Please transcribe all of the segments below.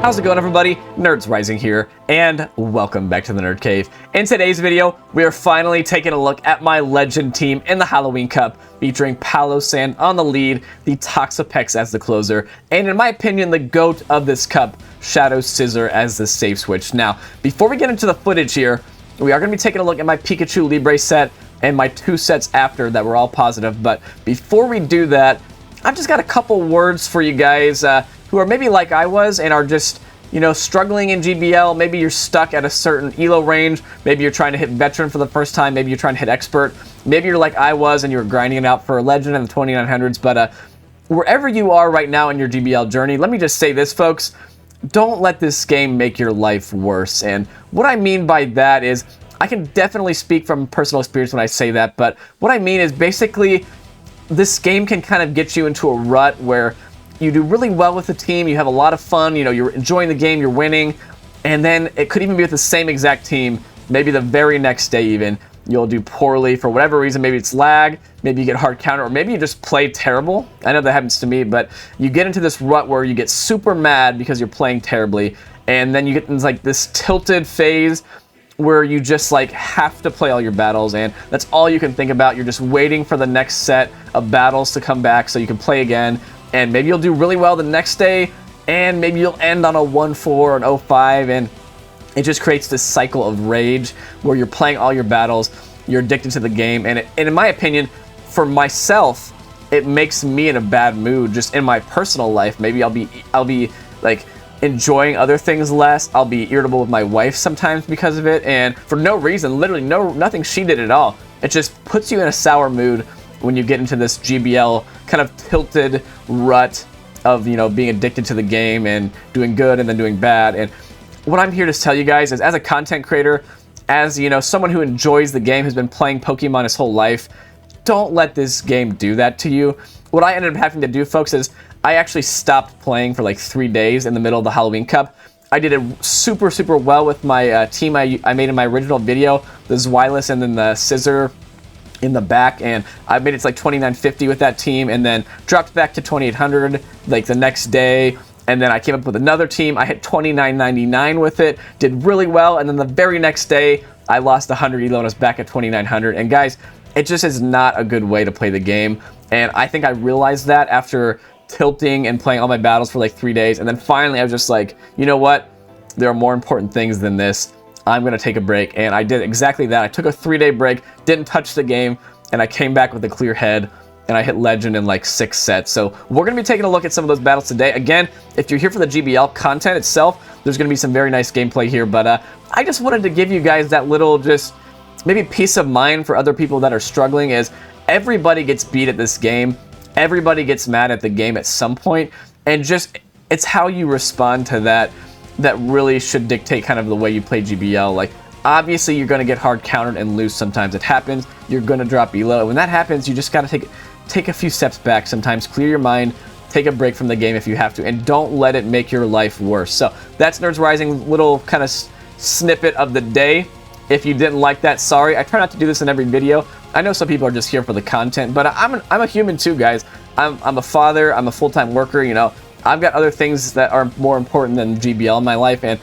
How's it going, everybody? Nerds Rising here, and welcome back to the Nerd Cave. In today's video, we are finally taking a look at my legend team in the Halloween Cup, featuring Palossand on the lead, the Toxapex as the closer, and in my opinion, the GOAT of this cup, Shadow Scizor as the safe switch. Now, before we get into the footage here, we are going to be taking a look at my Pikachu Libre set and my two sets after that were all positive, but before we do that, I've just got a couple words for you guys who are maybe like I was and are just, you know, struggling in GBL. Maybe you're stuck at a certain ELO range. Maybe you're trying to hit Veteran for the first time. Maybe you're trying to hit Expert. Maybe you're like I was and you were grinding it out for a Legend in the 2900s. But wherever you are right now in your GBL journey, let me just say this, folks. Don't let this game make your life worse. And what I mean by that is, I can definitely speak from personal experience when I say that. But what I mean is basically, this game can kind of get you into a rut where you do really well with the team, you have a lot of fun, you know, you're enjoying the game, you're winning, and then it could even be with the same exact team, maybe the very next day even, you'll do poorly for whatever reason. Maybe it's lag, maybe you get hard counter, or maybe you just play terrible. I know that happens to me, but you get into this rut where you get super mad because you're playing terribly, and then you get into like this tilted phase where you just like have to play all your battles, and that's all you can think about. You're just waiting for the next set of battles to come back so you can play again, and maybe you'll do really well the next day, and maybe you'll end on a 1-4 or an 0-5, and it just creates this cycle of rage where you're playing all your battles, you're addicted to the game, and in my opinion, for myself, it makes me in a bad mood just in my personal life. Maybe I'll be like enjoying other things less. I'll be irritable with my wife sometimes because of it, and for no reason, literally nothing she did at all. It just puts you in a sour mood when you get into this GBL kind of tilted rut of, you know, being addicted to the game and doing good and then doing bad. And what I'm here to tell you guys is, as a content creator, as, you know, someone who enjoys the game, who's been playing Pokemon his whole life, don't let this game do that to you. What I ended up having to do, folks, is I actually stopped playing for like 3 days in the middle of the Halloween Cup. I did it super well with my team I made in my original video, the Zweilous and then the Scizor in the back, and I made it to like 2950 with that team, and then dropped back to 2800 like the next day, and then I came up with another team. I hit 2999 with it, did really well, and then the very next day I lost 100 elo and was back at 2900. And guys, it just is not a good way to play the game, and I think I realized that after tilting and playing all my battles for like 3 days, and then finally I was just like, you know what, there are more important things than this. I'm going to take a break, and I did exactly that. I took a 3-day break, didn't touch the game, and I came back with a clear head, and I hit Legend in like 6 sets. So we're going to be taking a look at some of those battles today. Again, if you're here for the GBL content itself, there's going to be some very nice gameplay here, but I just wanted to give you guys that little just maybe peace of mind for other people that are struggling, is everybody gets beat at this game. Everybody gets mad at the game at some point, and just it's how you respond to that really should dictate kind of the way you play GBL. Like, obviously you're going to get hard countered and lose sometimes. It happens. You're going to drop elo, and when that happens, you just got to take a few steps back sometimes, clear your mind, take a break from the game if you have to, and don't let it make your life worse. So that's Nerds Rising little kind of snippet of the day. If you didn't like that, sorry. I try not to do this in every video. I know some people are just here for the content, but I'm a human too, guys. I'm a father, I'm a full-time worker, you know. I've got other things that are more important than GBL in my life, and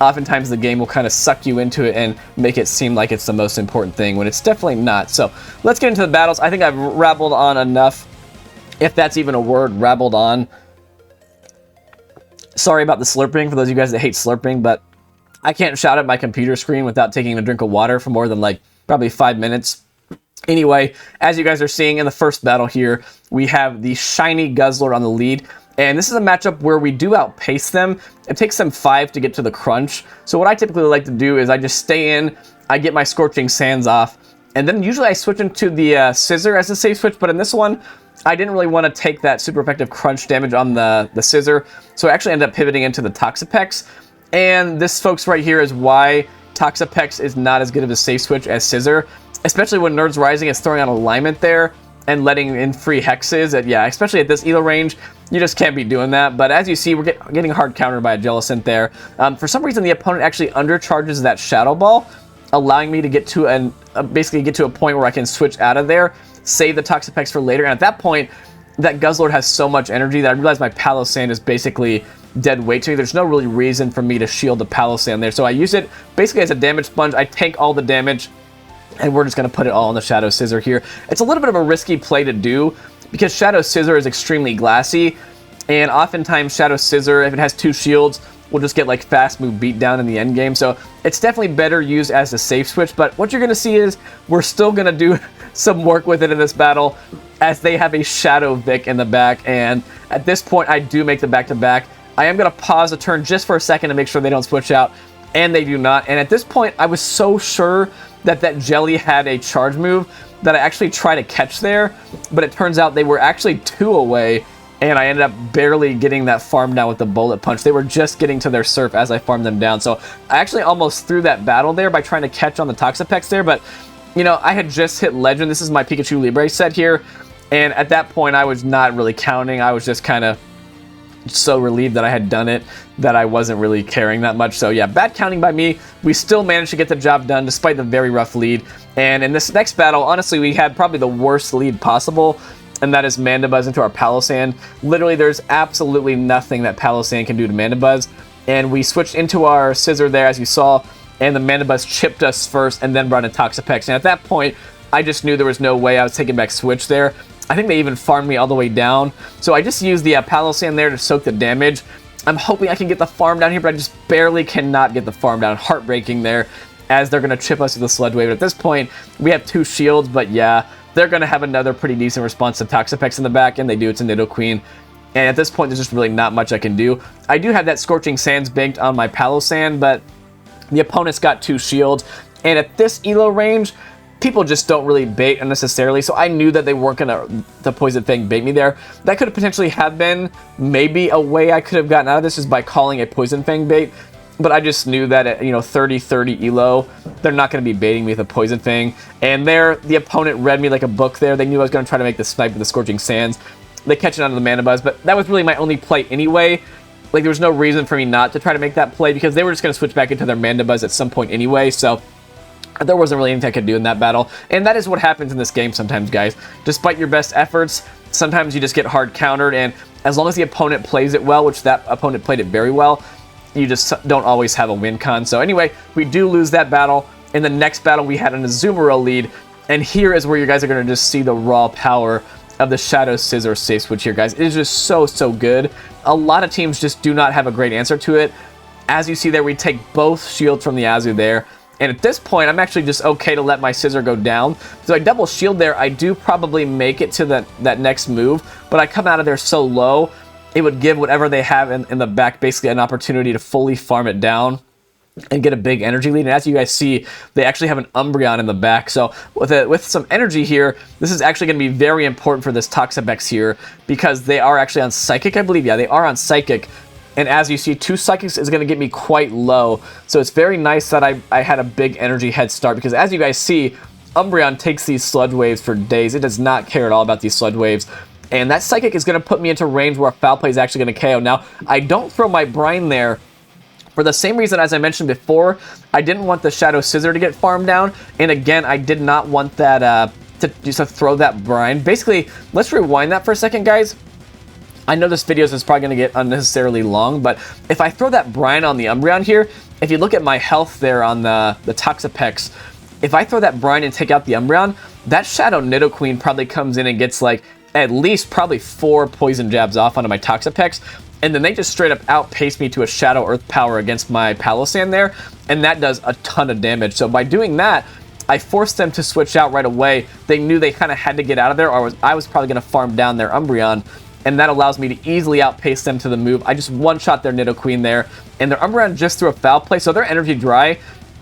oftentimes the game will kind of suck you into it and make it seem like it's the most important thing when it's definitely not. So let's get into the battles. I think I've rabbled on enough, if that's even a word, rabbled on. Sorry about the slurping for those of you guys that hate slurping, but I can't shout at my computer screen without taking a drink of water for more than like probably 5 minutes. Anyway, as you guys are seeing in the first battle here, we have the shiny Guzzlord on the lead. And this is a matchup where we do outpace them. It takes them 5 to get to the crunch. So what I typically like to do is I just stay in, I get my Scorching Sands off, and then usually I switch into the Scizor as a safe switch, but in this one, I didn't really want to take that super effective crunch damage on the Scizor, so I actually ended up pivoting into the Toxapex. And this, folks, right here is why Toxapex is not as good of a safe switch as Scizor, especially when Nerds Rising is throwing on alignment there and letting in free hexes. Yeah, especially at this elo range, you just can't be doing that. But as you see, we're getting hard countered by a Jellicent there. For some reason, the opponent actually undercharges that Shadow Ball, allowing me to get to basically get to a point where I can switch out of there, save the Toxapex for later. And at that point, that Guzzlord has so much energy that I realize my Palossand is basically dead weight to me. There's no really reason for me to shield the Palossand there. So I use it basically as a damage sponge. I tank all the damage, and we're just going to put it all on the Shadow Scizor here. It's a little bit of a risky play to do because Shadow Scizor is extremely glassy, and oftentimes Shadow Scizor, if it has 2 shields, will just get like fast move beat down in the end game. So it's definitely better used as a safe switch. But what you're going to see is we're still going to do some work with it in this battle, as they have a Shadow Vic in the back. And at this point, I do make the back-to-back. I am going to pause the turn just for a second to make sure they don't switch out, and they do not. And at this point, I was so sure that that Jelly had a charge move that I actually tried to catch there, but it turns out they were actually 2 away, and I ended up barely getting that farm down with the Bullet Punch. They were just getting to their Surf as I farmed them down. So I actually almost threw that battle there by trying to catch on the Toxapex there, but, you know, I had just hit Legend. This is my Pikachu Libre set here, and at that point, I was not really counting. I was just kind of so relieved that I had done it that I wasn't really caring that much. So yeah, bad counting by me. We still managed to get the job done despite the very rough lead. And in this next battle, honestly, we had probably the worst lead possible, and that is Mandibuzz into our Palossand. Literally, there's absolutely nothing that Palossand can do to Mandibuzz. And we switched into our Scizor there, as you saw, and the Mandibuzz chipped us first and then brought in Toxapex. And at that point, I just knew there was no way I was taking back Switch there. I think they even farmed me all the way down. So I just used the Palossand there to soak the damage. I'm hoping I can get the farm down here, but I just barely cannot get the farm down. Heartbreaking there, as they're going to chip us with the Sludge Wave. At this point, we have 2 shields, but yeah, they're going to have another pretty decent response to Toxapex in the back, and they do. It's a Nidoqueen. And at this point, there's just really not much I can do. I do have that Scorching Sands banked on my Palossand, but the opponent's got 2 shields. And at this elo range, people just don't really bait unnecessarily, so I knew that they weren't going to Poison Fang bait me there. That could have potentially have been maybe a way I could have gotten out of this, is by calling a Poison Fang bait, but I just knew that at, you know, 30-30 elo, they're not going to be baiting me with a Poison Fang. And there, the opponent read me like a book there. They knew I was going to try to make the snipe with the Scorching Sands. They catch it onto the Mandibuzz, but that was really my only play anyway. Like, there was no reason for me not to try to make that play, because they were just going to switch back into their Mandibuzz at some point anyway, so there wasn't really anything I could do in that battle. And that is what happens in this game sometimes, guys. Despite your best efforts, sometimes you just get hard countered, and as long as the opponent plays it well, which that opponent played it very well, you just don't always have a win con. So anyway, we do lose that battle. In the next battle, we had an Azumarill lead, and here is where you guys are going to just see the raw power of the Shadow Scizor safe switch here, guys. It is just so good. A lot of teams just do not have a great answer to it. As you see there, we take both shields from the Azu there. And at this point, I'm actually just okay to let my Scizor go down. So I double shield there. I do probably make it to that next move, but I come out of there so low, it would give whatever they have in the back basically an opportunity to fully farm it down and get a big energy lead. And as you guys see, they actually have an Umbreon in the back. So with some energy here, this is actually going to be very important for this Toxapex here, because they are actually on Psychic, I believe. Yeah, they are on Psychic. And as you see, 2 Psychics is going to get me quite low. So it's very nice that I had a big energy head start, because as you guys see, Umbreon takes these Sludge Waves for days. It does not care at all about these Sludge Waves. And that Psychic is going to put me into range where a Foul Play is actually going to KO. Now, I don't throw my Brine there for the same reason as I mentioned before. I didn't want the Shadow Scizor to get farmed down. And again, I did not want that to throw that Brine. Basically, let's rewind that for a second, guys. I know this video is probably going to get unnecessarily long, but if I throw that Brine on the Umbreon here, if you look at my health there on the Toxapex, if I throw that Brine and take out the Umbreon, that Shadow Nidoqueen probably comes in and gets like at least probably 4 poison jabs off onto my Toxapex, and then they just straight up outpace me to a Shadow Earth Power against my Palossand there, and that does a ton of damage. So by doing that, I forced them to switch out right away. They knew they kind of had to get out of there, or I was probably going to farm down their Umbreon, and that allows me to easily outpace them to the move. I just one-shot their Nidoqueen there, and their Umbreon just threw a Foul Play, so they're energy dry.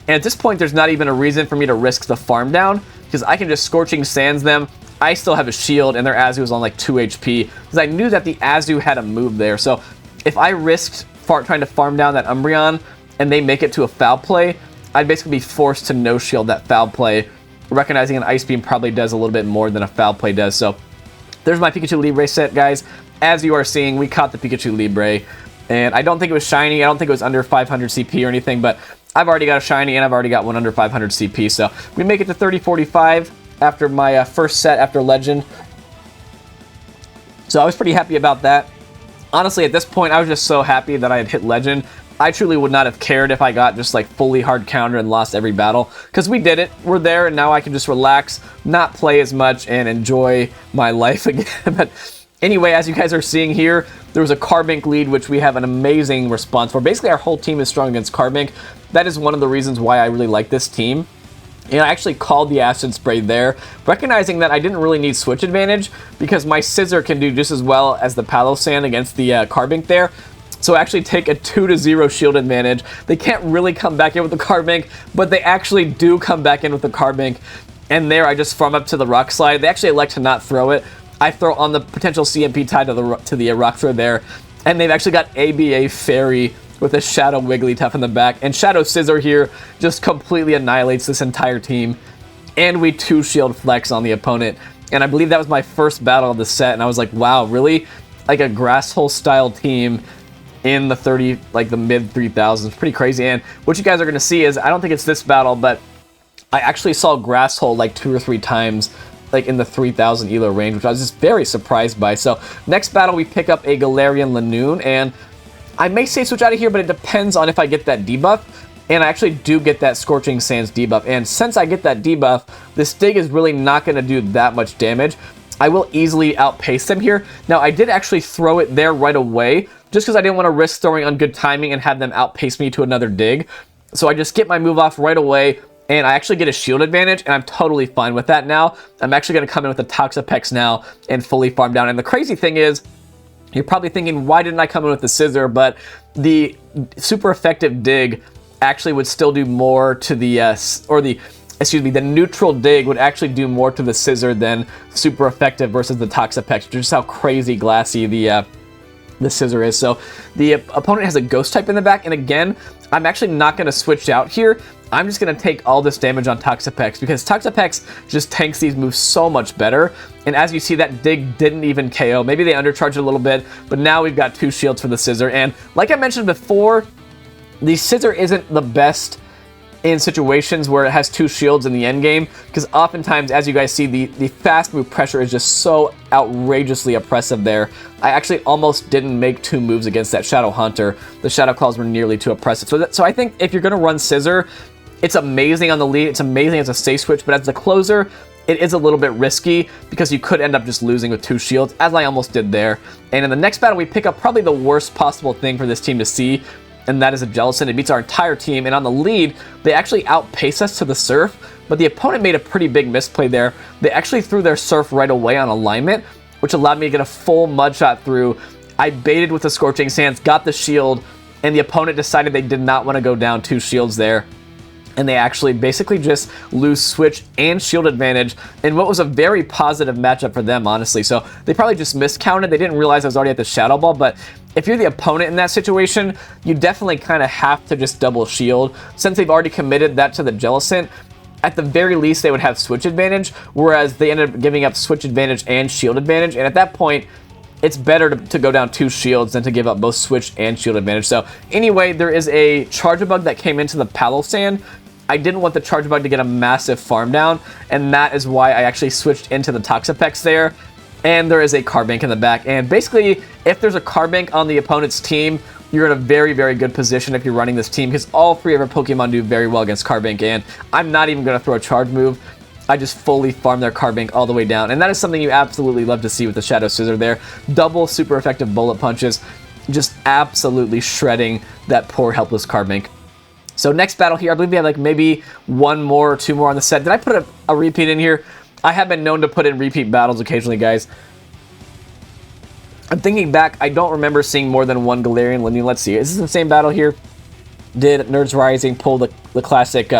And at this point, there's not even a reason for me to risk the farm down, because I can just Scorching Sands them. I still have a shield, and their Azu is on like 2 HP, because I knew that the Azu had a move there. So if I risked trying to farm down that Umbreon, and they make it to a Foul Play, I'd basically be forced to no-shield that Foul Play, recognizing an Ice Beam probably does a little bit more than a Foul Play does. So there's my Pikachu Libre set, guys. As you are seeing, we caught the Pikachu Libre, and I don't think it was shiny. I don't think it was under 500 CP or anything, but I've already got a shiny, and I've already got one under 500 CP, so we make it to 30-45 after my first set after Legend. So I was pretty happy about that. Honestly, at this point, I was just so happy that I had hit Legend. I truly would not have cared if I got just like fully hard counter and lost every battle, because we did it. We're there, and now I can just relax, not play as much, and enjoy my life again. But anyway, as you guys are seeing here, there was a Carbink lead, which we have an amazing response for. Basically, our whole team is strong against Carbink. That is one of the reasons why I really like this team. And I actually called the Acid Spray there, recognizing that I didn't really need switch advantage because my Scizor can do just as well as the Palossand against the Carbink there. So I actually take a 2-0 shield advantage. They can't really come back in with the Carbink, but they actually do come back in with the Carbink. And there I just farm up to the Rock Slide. They actually elect to not throw it. I throw on the potential CMP tied to the Rock Throw there. And they've actually got ABA Fairy with a Shadow Wigglytuff in the back. And Shadow Scizor here just completely annihilates this entire team. And we 2-shield flex on the opponent. And I believe that was my first battle of the set. And I was like, wow, really? Like a grass hole style team in the the mid 3000s. Pretty crazy. And what you guys are going to see is, I don't think it's this battle, but I actually saw grass hole like 2 or 3 times like in the 3000 elo range, which I was just very surprised by. So next battle we pick up a Galarian Linoone, and I may say switch out of here, but it depends on if I get that debuff. And I actually do get that Scorching Sands debuff. And since I get that debuff, this Dig is really not going to do that much damage. I will easily outpace them here. Now, I did actually throw it there right away, just because I didn't want to risk throwing on good timing and have them outpace me to another Dig. So I just get my move off right away, and I actually get a shield advantage, and I'm totally fine with that now. I'm actually going to come in with the Toxapex now and fully farm down. And the crazy thing is, you're probably thinking, why didn't I come in with the Scizor? But the super effective Dig actually would still do more to the, the neutral Dig would actually do more to the Scizor than super effective versus the Toxapex, which is how crazy glassy the Scizor is. So the opponent has a Ghost type in the back, and again, I'm actually not going to switch out here. I'm just going to take all this damage on Toxapex because Toxapex just tanks these moves so much better. And as you see, that Dig didn't even KO. Maybe they undercharged a little bit, but now we've got 2 shields for the Scizor. And like I mentioned before, the Scizor isn't the best in situations where it has 2 shields in the end game, because oftentimes, as you guys see, the fast move pressure is just so outrageously oppressive there. I actually almost didn't make 2 moves against that Shadow Hunter. The Shadow Claws were nearly too oppressive. So I think if you're going to run Scizor, it's amazing on the lead, it's amazing as a safe switch, but as the closer, it is a little bit risky because you could end up just losing with 2 shields, as I almost did there. And in the next battle, we pick up probably the worst possible thing for this team to see, and that is a Jellicent. It beats our entire team, and on the lead, they actually outpace us to the Surf, but the opponent made a pretty big misplay there. They actually threw their Surf right away on alignment, which allowed me to get a full mud shot through. I baited with the Scorching Sands, got the shield, and the opponent decided they did not want to go down 2 shields there. And they actually basically just lose switch and shield advantage in what was a very positive matchup for them, honestly. So they probably just miscounted. They didn't realize I was already at the Shadow Ball, but if you're the opponent in that situation, you definitely kind of have to just double shield. Since they've already committed that to the Jellicent, at the very least they would have switch advantage, whereas they ended up giving up switch advantage and shield advantage. And at that point, it's better to go down 2 shields than to give up both switch and shield advantage. So anyway, there is a Charge Bug that came into the Palossand. I didn't want the Charge Bug to get a massive farm down, and that is why I actually switched into the Toxapex there. And there is a Carbink in the back. And basically, if there's a Carbink on the opponent's team, you're in a very, very good position if you're running this team, because all 3 of our Pokemon do very well against Carbink, and I'm not even going to throw a charge move. I just fully farm their Carbink all the way down. And that is something you absolutely love to see with the Shadow Scizor there. Double super effective bullet punches, just absolutely shredding that poor helpless Carbink. So next battle here, I believe we have like maybe 1 more or 2 more on the set. Did I put a repeat in here? I have been known to put in repeat battles occasionally, guys. I'm thinking back, I don't remember seeing more than 1 Galarian Linoone. Let's see, is this the same battle here? Did Nerds Rising pull the classic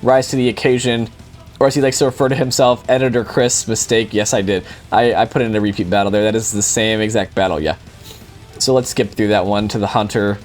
rise to the occasion? Or as he likes to refer to himself, Editor Chris mistake? Yes, I did. I put in a repeat battle there. That is the same exact battle, yeah. So let's skip through that one to the Hunter.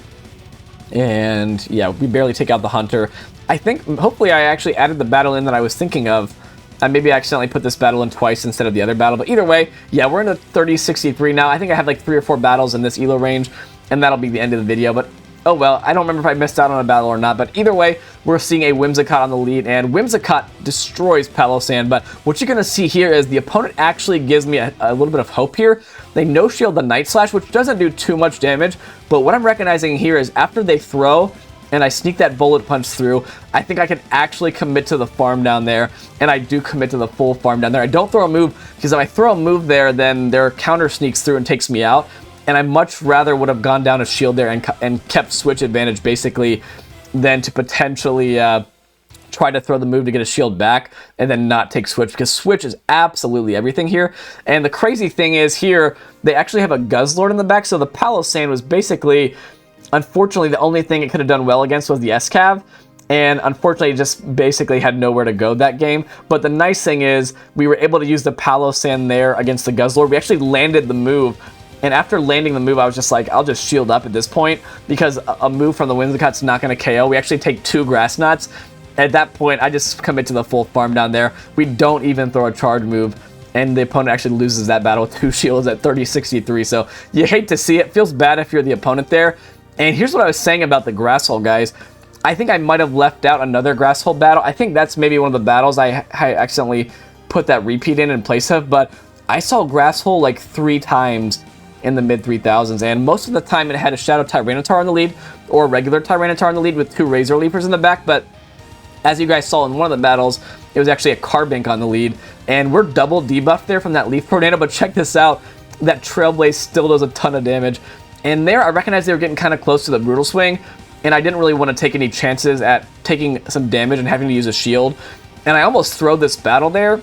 And yeah, we barely take out the Hunter. I think, hopefully I actually added the battle in that I was thinking of. I maybe accidentally put this battle in twice instead of the other battle. But either way, yeah, we're in the 3063 now. I think I have like 3 or 4 battles in this elo range, and that'll be the end of the video. But Oh well, I don't remember if I missed out on a battle or not, but either way, we're seeing a Whimsicott on the lead, and Whimsicott destroys Palossand, but what you're going to see here is the opponent actually gives me a little bit of hope here. They no-shield the Night Slash, which doesn't do too much damage, but what I'm recognizing here is after they throw, and I sneak that Bullet Punch through, I think I can actually commit to the farm down there, and I do commit to the full farm down there. I don't throw a move, because if I throw a move there, then their counter sneaks through and takes me out. And I much rather would have gone down a shield there and kept switch advantage basically than to potentially try to throw the move to get a shield back and then not take switch, because switch is absolutely everything here. And the crazy thing is here, they actually have a Guzzlord in the back, so the Palossand was basically, unfortunately, the only thing it could have done well against was the S-Cav. And unfortunately, it just basically had nowhere to go that game. But the nice thing is, we were able to use the Palossand there against the Guzzlord. We actually landed the move. And after landing the move, I was just like, I'll just shield up at this point, because a move from the Whimsicott's not going to KO. We actually take 2 Grass Knots. At that point, I just commit to the full farm down there. We don't even throw a charge move, and the opponent actually loses that battle with 2 shields at 30-63. So you hate to see it. Feels bad if you're the opponent there. And here's what I was saying about the Grass Hole, guys. I think I might have left out another Grass Hole battle. I think that's maybe one of the battles I accidentally put that repeat in place of, but I saw Grass Hole like 3 times in the mid-3000s, and most of the time it had a Shadow Tyranitar on the lead, or a regular Tyranitar on the lead with 2 Razor Leapers in the back, but as you guys saw in one of the battles, it was actually a Carbink on the lead, and we're double debuffed there from that Leaf Tornado, but check this out, that Trailblaze still does a ton of damage, and there I recognized they were getting kind of close to the Brutal Swing, and I didn't really want to take any chances at taking some damage and having to use a shield, and I almost throw this battle there,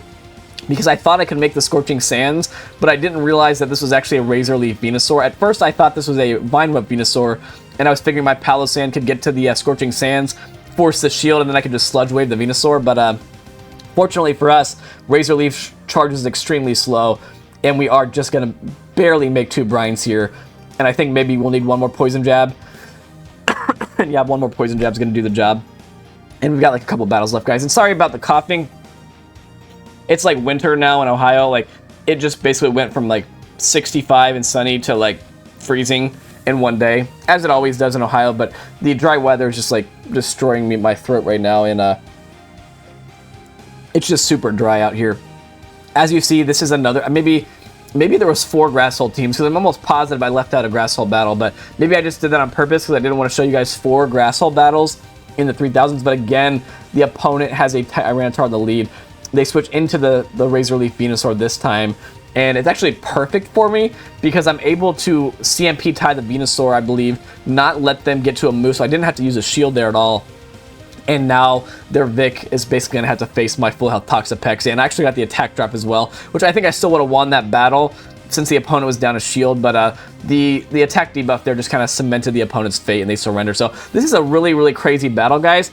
because I thought I could make the Scorching Sands, but I didn't realize that this was actually a Razor Leaf Venusaur. At first, I thought this was a Vine Whip Venusaur, and I was figuring my Palossand could get to the Scorching Sands, force the shield, and then I could just Sludge Wave the Venusaur, but fortunately for us, Razor Leaf charges extremely slow, and we are just going to barely make 2 Brines here, and I think maybe we'll need 1 more Poison Jab. And yeah, 1 more Poison Jab is going to do the job. And we've got like a couple battles left, guys, and sorry about the coughing. It's like winter now in Ohio. Like, it just basically went from like 65 and sunny to like freezing in one day, as it always does in Ohio. But the dry weather is just like destroying my throat right now, and it's just super dry out here. As you see, this is another, maybe there was 4 Grass Hole teams, because I'm almost positive I left out a Grass Hole battle, but maybe I just did that on purpose because I didn't want to show you guys 4 Grass Hole battles in the 3000s. But again, the opponent has a Tyranitar on the lead. They switch into the Razor Leaf Venusaur this time, and it's actually perfect for me because I'm able to CMP tie the Venusaur, I believe, not let them get to a move, so I didn't have to use a shield there at all. And now their Vic is basically going to have to face my full health Toxapex, and I actually got the attack drop as well, which I think I still would have won that battle since the opponent was down a shield, but the attack debuff there just kind of cemented the opponent's fate, and they surrender. So this is a really, really crazy battle, guys.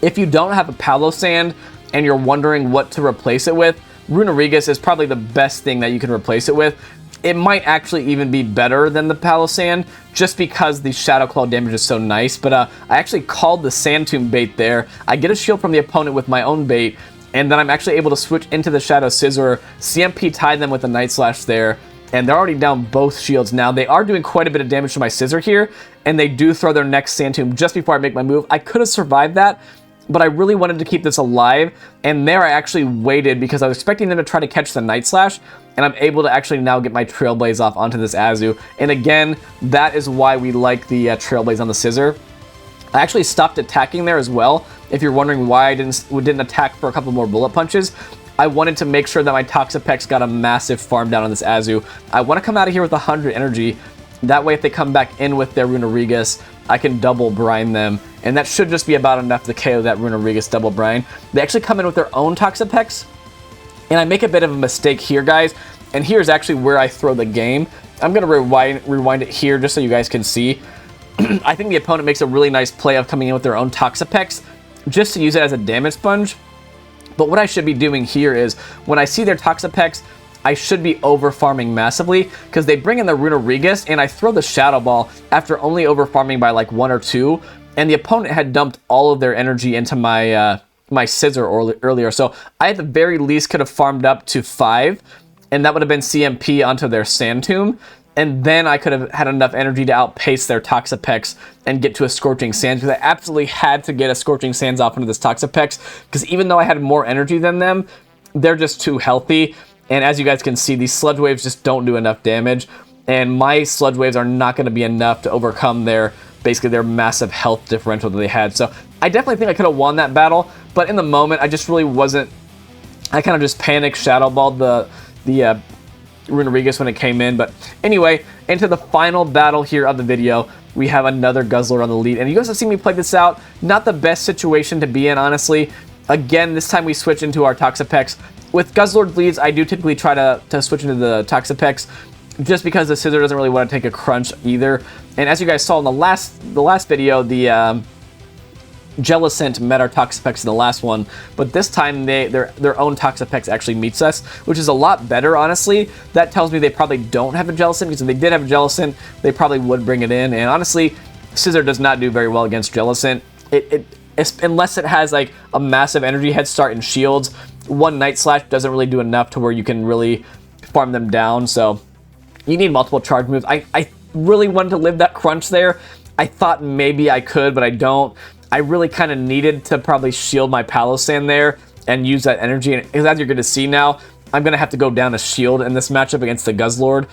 If you don't have a Palossand and you're wondering what to replace it with, Runerigus is probably the best thing that you can replace it with. It might actually even be better than the Palossand, just because the Shadow Claw damage is so nice, but I actually called the Sand Tomb bait there. I get a shield from the opponent with my own bait, and then I'm actually able to switch into the Shadow Scizor, CMP tie them with the Night Slash there, and they're already down both shields now. They are doing quite a bit of damage to my Scizor here, and they do throw their next Sand Tomb just before I make my move. I could have survived that, but I really wanted to keep this alive, and there I actually waited because I was expecting them to try to catch the Night Slash, and I'm able to actually now get my Trailblaze off onto this Azu. And again, that is why we like the Trailblaze on the Scizor. I actually stopped attacking there as well. If you're wondering why I didn't attack for a couple more Bullet Punches, I wanted to make sure that my Toxapex got a massive farm down on this Azu. I want to come out of here with 100 energy. That way, if they come back in with their Runerigus, I can double brine them, and that should just be about enough to KO that Runerigus double brine. They actually come in with their own Toxapex, and I make a bit of a mistake here, guys, and here's actually where I throw the game. I'm going to rewind it here just so you guys can see. I think the opponent makes a really nice play of coming in with their own Toxapex just to use it as a damage sponge. But what I should be doing here is, when I see their Toxapex, I should be over farming massively because they bring in the Runerigus and I throw the Shadow Ball after only over farming by like 1 or 2, and the opponent had dumped all of their energy into my my Scizor earlier. So I at the very least could have farmed up to 5, and that would have been CMP onto their Sand Tomb. and then I could have had enough energy to outpace their Toxapex and get to a Scorching Sands, because I absolutely had to get a Scorching Sands off into this Toxapex, because even though I had more energy than them, they're just too healthy. And as you guys can see, these Sludge Waves just don't do enough damage, and my Sludge Waves are not going to be enough to overcome basically their massive health differential that they had. So I definitely think I could have won that battle, but in the moment, I just really wasn't. I kind of just panicked, Shadow Balled the Runerigus when it came in. But anyway, into the final battle here of the video, we have another Guzzlord on the lead. And you guys have seen me play this out. Not the best situation to be in, honestly. Again, this time we switch into our Toxapex. With Guzzlord leads, I do typically try to switch into the Toxapex, just because the Scizor doesn't really want to take a crunch either. And as you guys saw in the last video, the Jellicent met our Toxapex in the last one, but this time their own Toxapex actually meets us, which is a lot better, honestly. That tells me they probably don't have a Jellicent, because if they did have a Jellicent, they probably would bring it in. And honestly, Scizor does not do very well against Jellicent. Unless it has like a massive energy head start and shields, one Night Slash doesn't really do enough to where you can really farm them down. So you need multiple charge moves. I really wanted to live that crunch there. I thought maybe I could, but I don't. I really kind of needed to probably shield my Palossand there and use that energy. And as you're going to see now, I'm going to have to go down a shield in this matchup against the Guzzlord.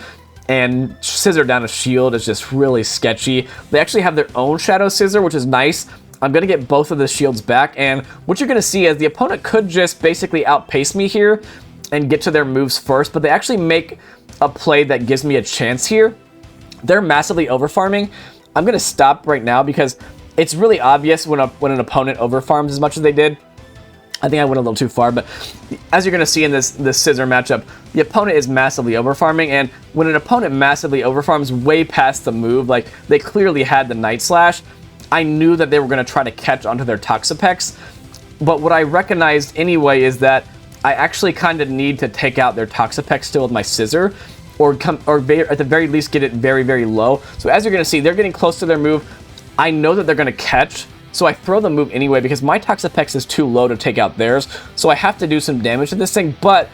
And Scizor down a shield is just really sketchy. They actually have their own Shadow Scizor, which is nice. I'm going to get both of the shields back. And what you're going to see is the opponent could just basically outpace me here and get to their moves first. But they actually make a play that gives me a chance here. They're massively overfarming. I'm going to stop right now because it's really obvious when an opponent overfarms as much as they did. I think I went a little too far, but as you're going to see in this Scizor matchup, the opponent is massively overfarming, and when an opponent massively overfarms way past the move, like they clearly had the Night Slash, I knew that they were going to try to catch onto their Toxapex. But what I recognized anyway is that I actually kind of need to take out their Toxapex still with my Scizor, or at the very least get it very, very low. So as you're going to see, they're getting close to their move. I know that they're going to catch, so I throw the move anyway because my Toxapex is too low to take out theirs, so I have to do some damage to this thing, but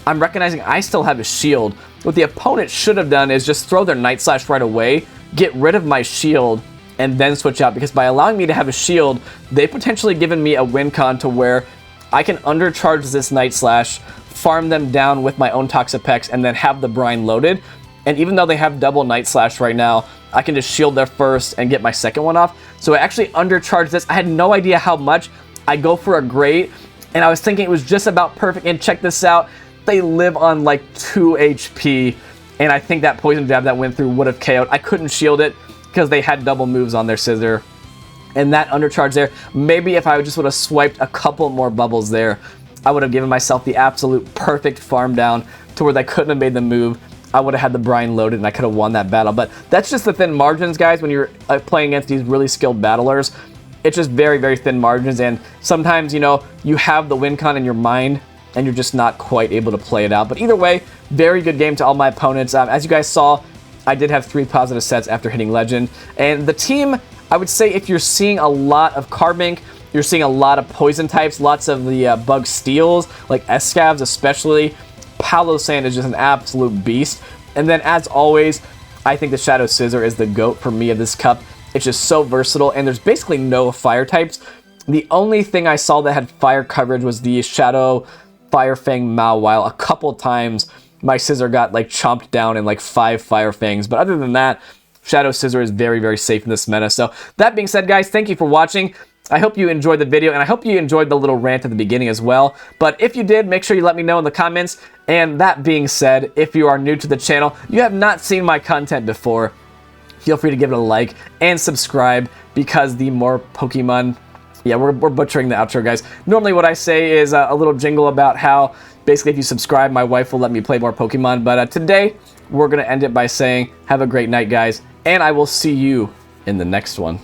I'm recognizing I still have a shield. What the opponent should have done is just throw their Night Slash right away, get rid of my shield, and then switch out, because by allowing me to have a shield, they potentially given me a win con to where I can undercharge this Night Slash, farm them down with my own Toxapex, and then have the brine loaded. And even though they have double Night Slash right now, I can just shield their first and get my second one off. So I actually undercharged this. I had no idea how much. I go for a great, and I was thinking it was just about perfect. And check this out. They live on like 2 HP. And I think that poison jab that went through would have KO'd. I couldn't shield it because they had double moves on their Scizor. And that undercharge there, maybe if I just would have swiped a couple more bubbles there, I would have given myself the absolute perfect farm down to where they couldn't have made the move. I would have had the brine loaded and I could have won that battle. But that's just the thin margins, guys, when you're playing against these really skilled battlers. It's just very, very thin margins. And sometimes, you know, you have the win con in your mind and you're just not quite able to play it out. But either way, very good game to all my opponents. As you guys saw, I did have 3 positive sets after hitting Legend. And the team, I would say if you're seeing a lot of Carbink, you're seeing a lot of poison types, lots of the bug steals, like S-Scavs especially. Palossand is just an absolute beast. And then, as always, I think the Shadow Scizor is the GOAT for me of this cup. It's just so versatile, and there's basically no fire types. The only thing I saw that had fire coverage was the Shadow Fire Fang Mawile. A couple times, my Scizor got like chomped down in like 5 Fire Fangs. But other than that, Shadow Scizor is very, very safe in this meta. So that being said, guys, thank you for watching. I hope you enjoyed the video, and I hope you enjoyed the little rant at the beginning as well. But if you did, make sure you let me know in the comments. And that being said, if you are new to the channel, you have not seen my content before, feel free to give it a like and subscribe, because the more Pokemon... Yeah, we're butchering the outro, guys. Normally what I say is a little jingle about how basically if you subscribe, my wife will let me play more Pokemon. But today, we're going to end it by saying, have a great night, guys, and I will see you in the next one.